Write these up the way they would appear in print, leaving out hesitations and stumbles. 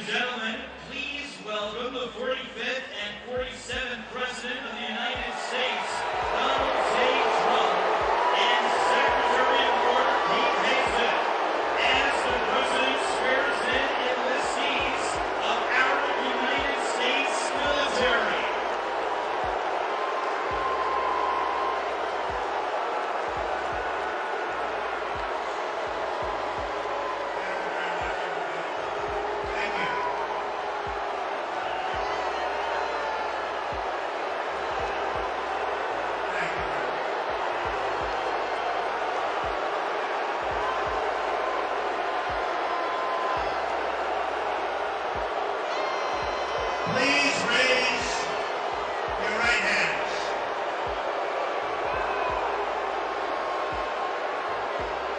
and gentlemen, please welcome the 45th and 47th President of the United States, Donald J. Trump, and Secretary of War Pete Hegseth, as the President swears in enlistees of our United States military. Please raise your right hands.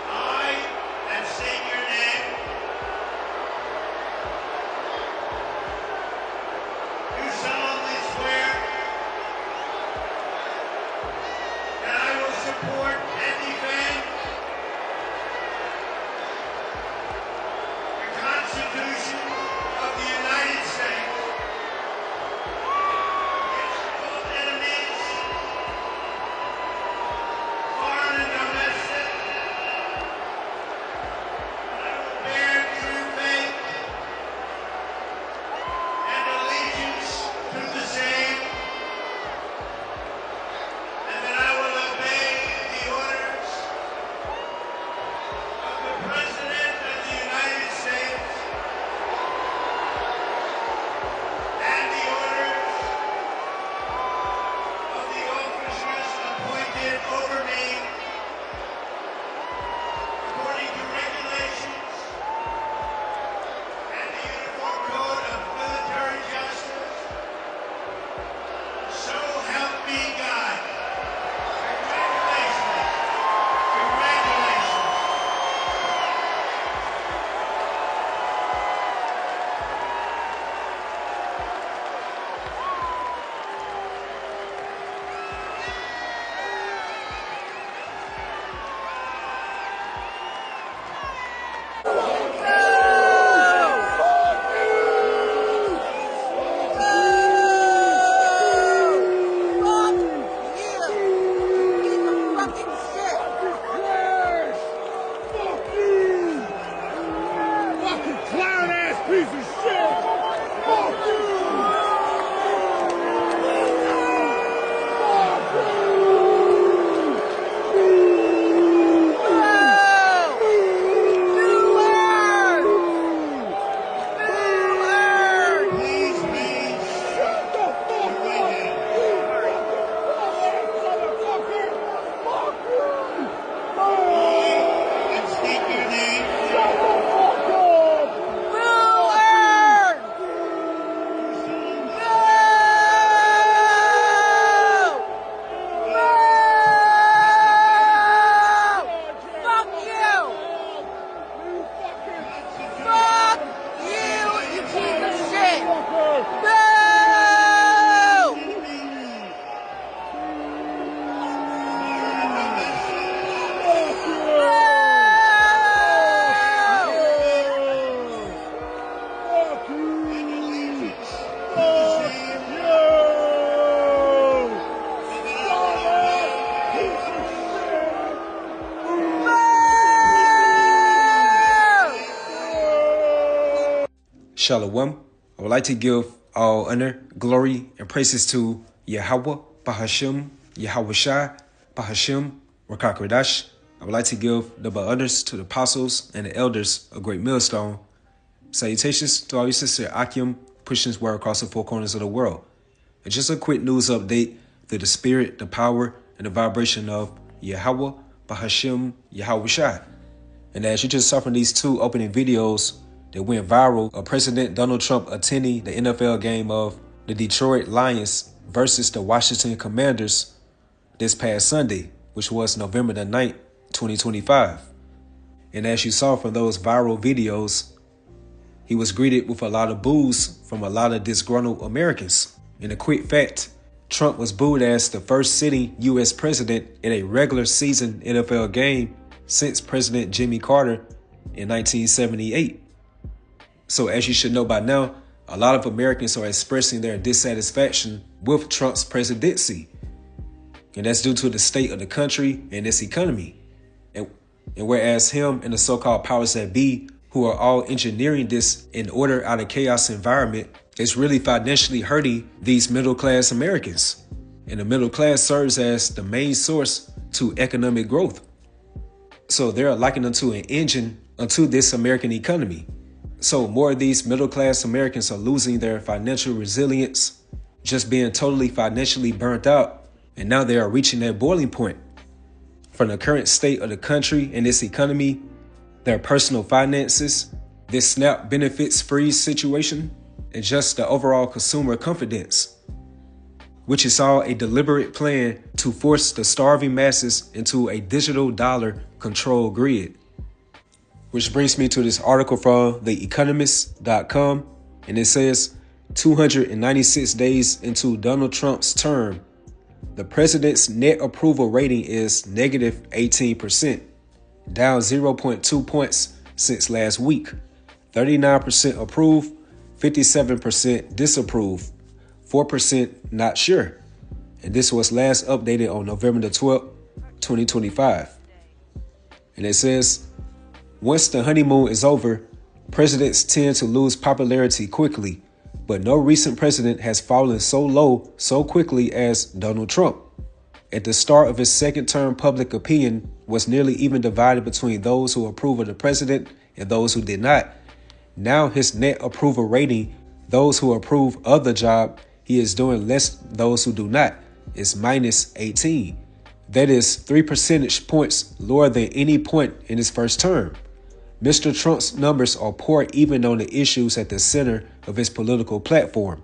I, and state your name, do solemnly swear that I will support and defend the Constitution of the United States against all enemies, foreign and domestic. I will bear true faith and allegiance to the same, and that I will obey the orders of the President of the United States and the orders of the officers appointed over me according to regulations and the Uniform Code of Military Justice. So help me God. Congratulations. Congratulations. Fucking clown ass piece of shit! Fuck you! Please raise your right hand. I, and state your name, and allegiance to the same, and that I will Shalom. I would like to give all honor, glory, and praises to Yahweh, Bahashim, Yahweh Shai, Bahashim, Rakakradash. I would like to give double honors to the apostles and the elders of Great Millstone. Salutations to all your sister Akim, pushing his word across the four corners of the world. And just a quick news update through the spirit, the power, and the vibration of Yahweh, Bahashim, Yahweh Shai. And as you just saw from these two opening videos that went viral of President Donald Trump attending the NFL game of the Detroit Lions versus the Washington Commanders this past Sunday, which was November the 9th, 2025. And as you saw from those viral videos, he was greeted with a lot of boos from a lot of disgruntled Americans. In a quick fact, Trump was booed as the first sitting U.S. president in a regular season NFL game since President Jimmy Carter in 1978. So as you should know by now, a lot of Americans are expressing their dissatisfaction with Trump's presidency. And that's due to the state of the country and its economy. And whereas him and the so-called powers that be, who are all engineering this in order out of chaos environment, is really financially hurting these middle-class Americans. And the middle class serves as the main source to economic growth. So they're likened unto an engine unto this American economy. So more of these middle-class Americans are losing their financial resilience, just being totally financially burnt out. And now they are reaching their boiling point. From the current state of the country and its economy, their personal finances, this SNAP benefits freeze situation, and just the overall consumer confidence, which is all a deliberate plan to force the starving masses into a digital dollar control grid. Which brings me to this article from theeconomist.com, and it says 296 days into Donald Trump's term, the president's net approval rating is negative 18%, down 0.2 points since last week. 39% approve, 57% disapprove, 4% not sure. And this was last updated on November the 12th, 2025. And it says, once the honeymoon is over, presidents tend to lose popularity quickly, but no recent president has fallen so low so quickly as Donald Trump. At the start of his second term, public opinion was nearly even divided between those who approve of the president and those who did not. Now his net approval rating, those who approve of the job he is doing less those who do not, is minus 18. That is 3 percentage points lower than any point in his first term. Mr. Trump's numbers are poor even on the issues at the center of his political platform.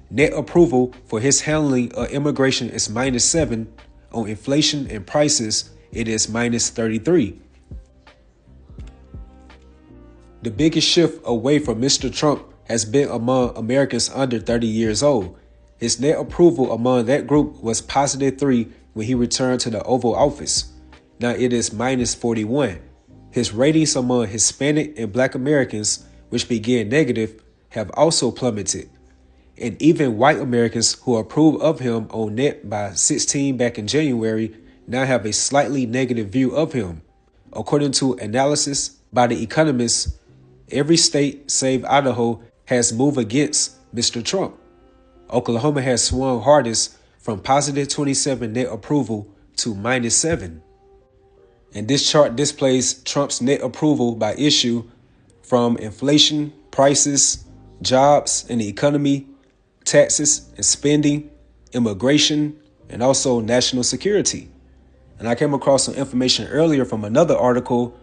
Net approval for his handling of immigration is minus 7. On inflation and prices, it is minus 33. The biggest shift away from Mr. Trump has been among Americans under 30 years old. His net approval among that group was positive 3 when he returned to the Oval Office. Now it is minus 41. His ratings among Hispanic and Black Americans, which began negative, have also plummeted. And even white Americans who approved of him on net by 16 back in January now have a slightly negative view of him. According to analysis by The Economist, every state save Idaho has moved against Mr. Trump. Oklahoma has swung hardest from positive 27 net approval to minus 7. And this chart displays Trump's net approval by issue from inflation, prices, jobs and the economy, taxes and spending, immigration, and also national security. And I came across some information earlier from another article,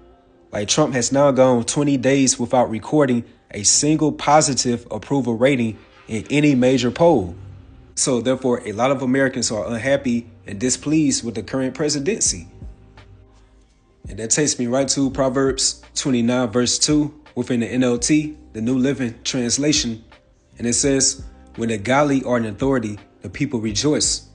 like Trump has now gone 20 days without recording a single positive approval rating in any major poll. So therefore, a lot of Americans are unhappy and displeased with the current presidency. And that takes me right to Proverbs 29 verse 2 within the NLT, the New Living Translation. And it says, when the godly are in authority, the people rejoice.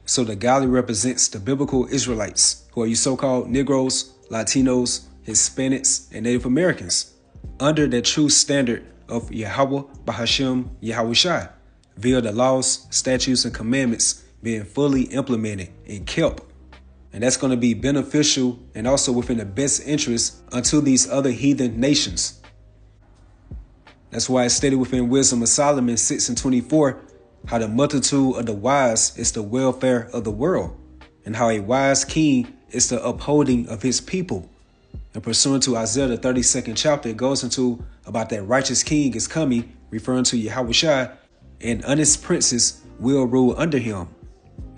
So the godly represents the biblical Israelites, who are you so-called Negroes, Latinos, Hispanics, and Native Americans, under the true standard of Yahweh Bahashem Yahushai, via the laws, statutes, and commandments being fully implemented and kept. And that's going to be beneficial and also within the best interest unto these other heathen nations. That's why it's stated within Wisdom of Solomon 6:24, how the multitude of the wise is the welfare of the world, and how a wise king is the upholding of his people. And pursuant to Isaiah the 32nd chapter, it goes into about that righteous king is coming, referring to Yahushai, and honest princes will rule under him.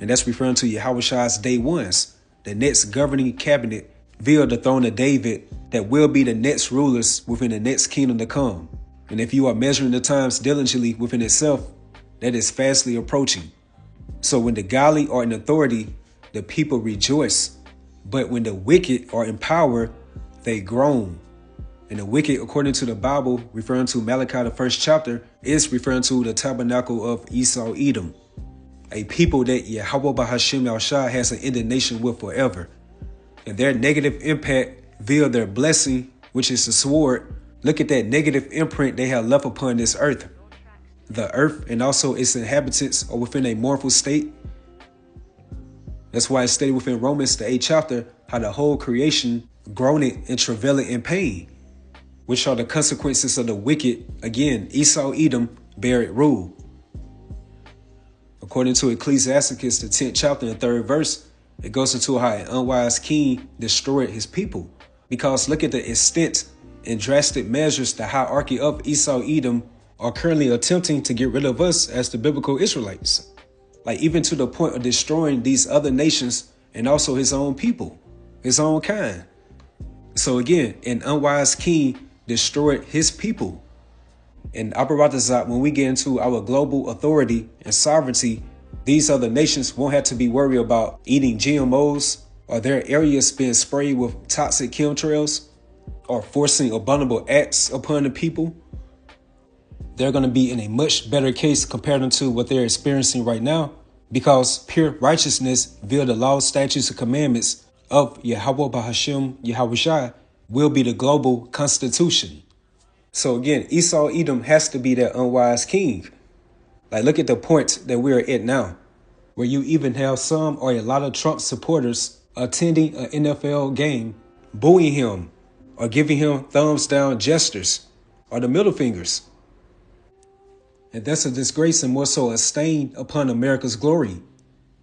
And that's referring to Yahushai's day ones, the next governing cabinet via the throne of David that will be the next rulers within the next kingdom to come. And if you are measuring the times diligently within itself, that is fastly approaching. So when the godly are in authority, the people rejoice. But when the wicked are in power, they groan. And the wicked, according to the Bible, referring to Malachi the 1st chapter, is referring to the tabernacle of Esau Edom, a people that Yahweh Bahashem Yahushai has an indignation with forever. And their negative impact via their blessing, which is the sword, Look at that negative imprint they have left upon this earth. The earth and also its inhabitants are within a mournful state. That's why it's stated within Romans, the 8th chapter, how the whole creation groaneth and travaileth in pain, which are the consequences of the wicked. Again, Esau, Edom, bear it rule. According to Ecclesiasticus, the 10th chapter and 3rd verse, it goes into how an unwise king destroyed his people. Because look at the extent and drastic measures the hierarchy of Esau, Edom are currently attempting to get rid of us as the biblical Israelites. Like even to the point of destroying these other nations and also his own people, his own kind. So again, an unwise king destroyed his people. And Abaratazat, when we get into our global authority and sovereignty, these other nations won't have to be worried about eating GMOs or their areas being sprayed with toxic chemtrails or forcing abominable acts upon the people. They're going to be in a much better case compared to what they're experiencing right now, because pure righteousness via the laws, statutes, and commandments of Yahweh Bahashim Yahushua will be the global constitution. So again, Esau Edom has to be that unwise king. Like look at the point that we're at now, where you even have some or a lot of Trump supporters attending an NFL game, booing him or giving him thumbs down gestures or the middle fingers. And that's a disgrace and more so a stain upon America's glory.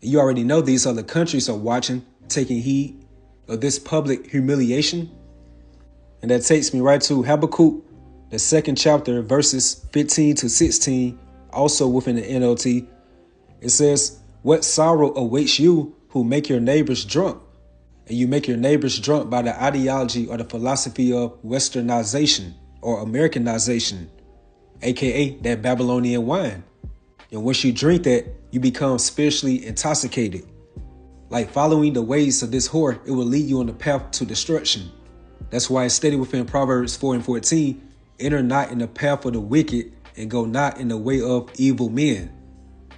You already know these other countries are watching, taking heed of this public humiliation. And that takes me right to Habakkuk, the 2nd chapter, verses 15 to 16, also within the NLT. It says, "What sorrow awaits you who make your neighbors drunk?" And you make your neighbors drunk by the ideology or the philosophy of westernization or Americanization, aka that Babylonian wine. And once you drink that, you become spiritually intoxicated. Like following the ways of this whore, it will lead you on the path to destruction. That's why it's stated within Proverbs 4 and 14, "Enter not in the path of the wicked, and go not in the way of evil men."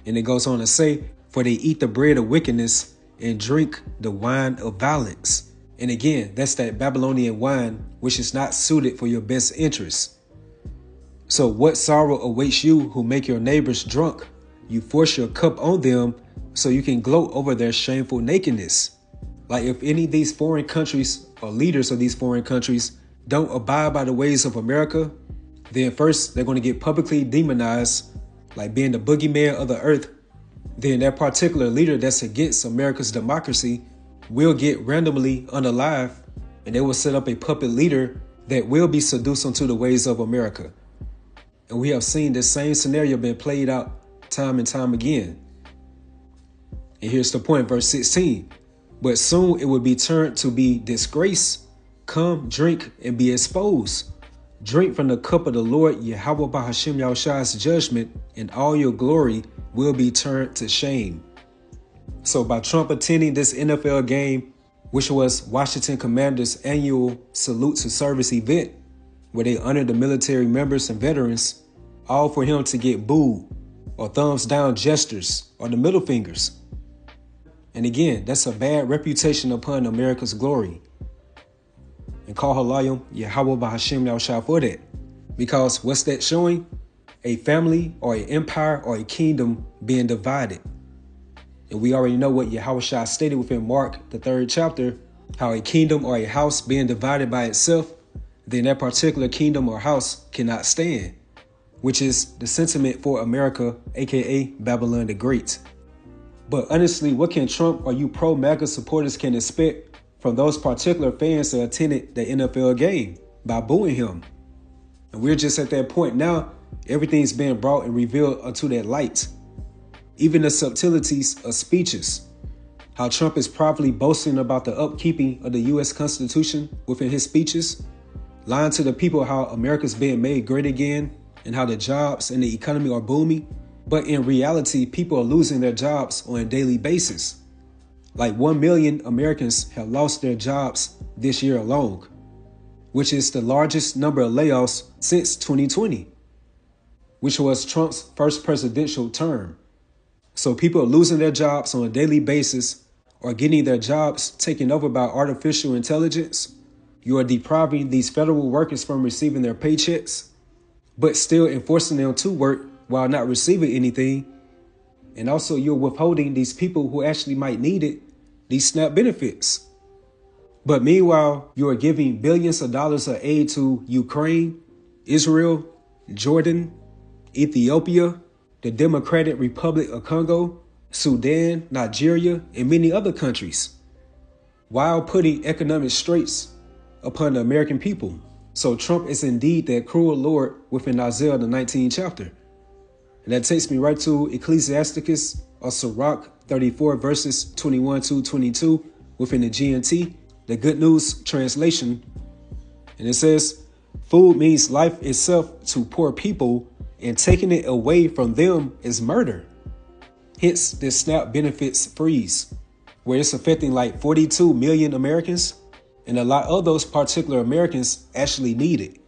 And it goes on to say, "For they eat the bread of wickedness and drink the wine of violence." And again, that's that Babylonian wine, which is not suited for your best interests. So what sorrow awaits you who make your neighbors drunk? You force your cup on them so you can gloat over their shameful nakedness. Like if any of these foreign countries or leaders of these foreign countries don't abide by the ways of America, then first they're going to get publicly demonized, like being the boogeyman of the earth. Then that particular leader that's against America's democracy will get randomly unalive, and they will set up a puppet leader that will be seduced into the ways of America. And we have seen this same scenario being played out time and time again. And here's the point, verse 16. "But soon it will be turned to be disgrace. Come, drink, and be exposed. Drink from the cup of the Lord Yahweh Bahashim Yahushua's judgment, and all your glory will be turned to shame." So by Trump attending this NFL game, which was Washington Commanders' annual salute to service event, where they honored the military members and veterans, all for him to get booed or thumbs down gestures or the middle fingers. And again, that's a bad reputation upon America's glory. And call Halayim Yahweh Bahashim Yahushua for that. Because what's that showing? A family or an empire or a kingdom being divided. And we already know what Yahushua stated within Mark, the 3rd chapter, how a kingdom or a house being divided by itself, then that particular kingdom or house cannot stand, which is the sentiment for America, aka Babylon the Great. But honestly, what can Trump or you pro-MAGA supporters can expect from those particular fans that attended the NFL game by booing him? And we're just at that point now, everything's being brought and revealed unto that light. Even the subtleties of speeches, how Trump is properly boasting about the upkeeping of the U.S. Constitution within his speeches, lying to the people how America's being made great again and how the jobs and the economy are booming. But in reality, people are losing their jobs on a daily basis. Like 1 million Americans have lost their jobs this year alone, which is the largest number of layoffs since 2020, which was Trump's first presidential term. So people are losing their jobs on a daily basis or getting their jobs taken over by artificial intelligence, you are depriving these federal workers from receiving their paychecks, but still enforcing them to work while not receiving anything. And also you're withholding these people who actually might need it, these SNAP benefits. But meanwhile, you are giving billions of dollars of aid to Ukraine, Israel, Jordan, Ethiopia, the Democratic Republic of Congo, Sudan, Nigeria, and many other countries, while putting economic straits upon the American people. So Trump is indeed that cruel Lord within Isaiah the 19th chapter. And that takes me right to Ecclesiasticus or Sirach 34 verses 21 to 22 within the GNT, the Good News translation. And it says, food means life itself to poor people, and taking it away from them is murder. Hence this SNAP benefits freeze, where it's affecting like 42 million Americans, and a lot of those particular Americans actually need it.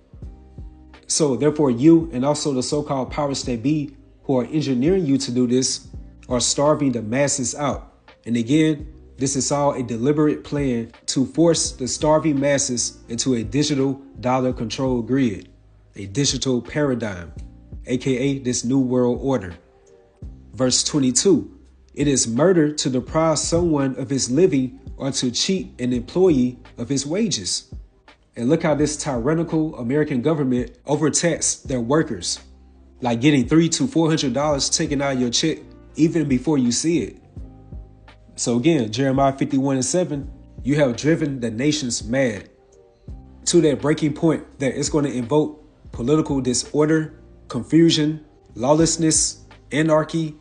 So therefore you and also the so-called powers that be who are engineering you to do this are starving the masses out. And again, this is all a deliberate plan to force the starving masses into a digital dollar control grid, a digital paradigm, aka this new world order. Verse 22, it is murder to deprive someone of his living or to cheat an employee of his wages. And look how this tyrannical American government overtaxed their workers, like getting $300 to $400 taken out of your check even before you see it. So again, Jeremiah 51:7, you have driven the nations mad to that breaking point that it's going to invoke political disorder, confusion, lawlessness, anarchy,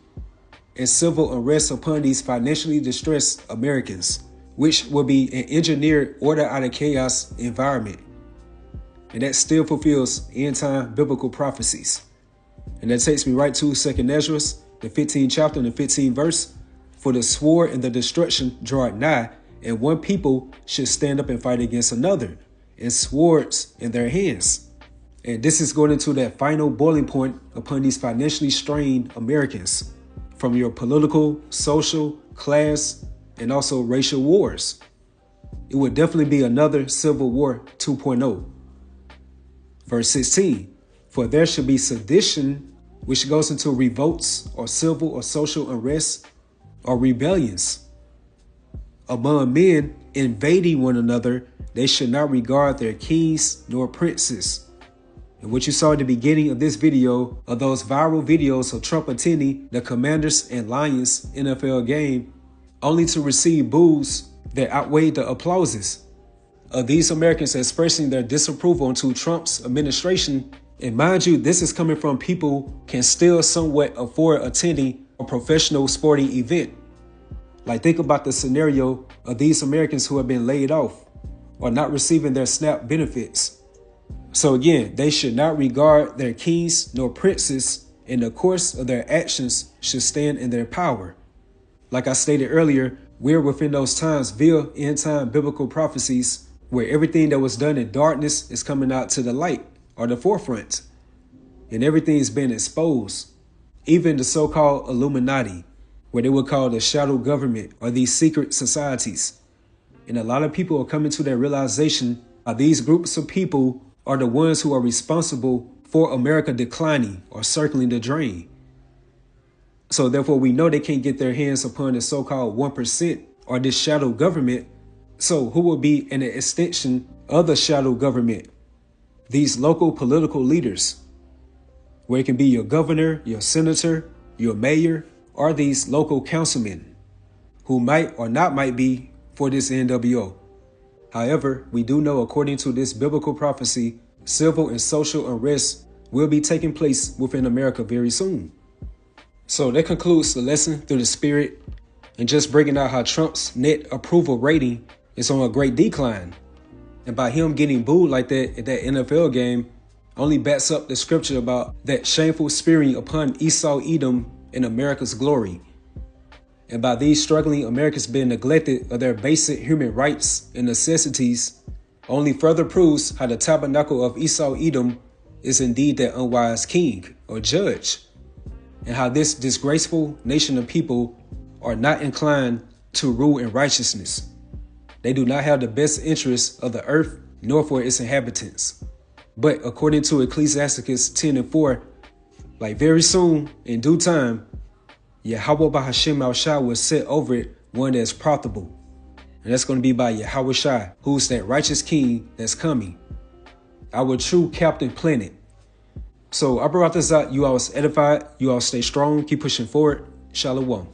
and civil unrest upon these financially distressed Americans, which will be an engineered order out of chaos environment. And that still fulfills end-time biblical prophecies. And that takes me right to 2 Ezra, the 15th chapter and the 15th verse. For the sword and the destruction draw nigh, and one people should stand up and fight against another, and swords in their hands. And this is going into that final boiling point upon these financially strained Americans from your political, social, class, and also racial wars. It would definitely be another Civil War 2.0. Verse 16, for there should be sedition, which goes into revolts or civil or social unrest or rebellions among men invading one another. They should not regard their kings nor princes. And what you saw at the beginning of this video are those viral videos of Trump attending the Commanders and Lions NFL game, only to receive boos that outweighed the applauses of these Americans expressing their disapproval to Trump's administration. And mind you, this is coming from people who can still somewhat afford attending a professional sporting event. Like, think about the scenario of these Americans who have been laid off or not receiving their SNAP benefits. So again, they should not regard their kings nor princes, and the course of their actions should stand in their power. Like I stated earlier, we're within those times via end-time biblical prophecies where everything that was done in darkness is coming out to the light or the forefront, and everything is being exposed. Even the so-called Illuminati, where they would call the shadow government or these secret societies. And a lot of people are coming to that realization of these groups of people are the ones who are responsible for America declining or circling the drain. So therefore, we know they can't get their hands upon the so-called 1% or this shadow government. So who will be an extension of the shadow government? These local political leaders, where it can be your governor, your senator, your mayor, or these local councilmen who might or not might be for this NWO. However, we do know, according to this biblical prophecy, civil and social unrest will be taking place within America very soon. So that concludes the lesson through the spirit and just breaking out how Trump's net approval rating is on a great decline. And by him getting booed like that at that NFL game only backs up the scripture about that shameful spearing upon Esau, Edom, in America's glory. And by these struggling Americans being neglected of their basic human rights and necessities, only further proves how the tabernacle of Esau, Edom is indeed that unwise king or judge, and how this disgraceful nation of people are not inclined to rule in righteousness. They do not have the best interests of the earth nor for its inhabitants. But according to Ecclesiasticus 10:4, like very soon, in due time, Yahweh Bahashem Al-Shah will set over it one that's profitable. And that's going to be by Yahweh Shai, who's that righteous king that's coming. Our true Captain Planet. So I brought this out. You all was edified. You all stay strong. Keep pushing forward. Shalom.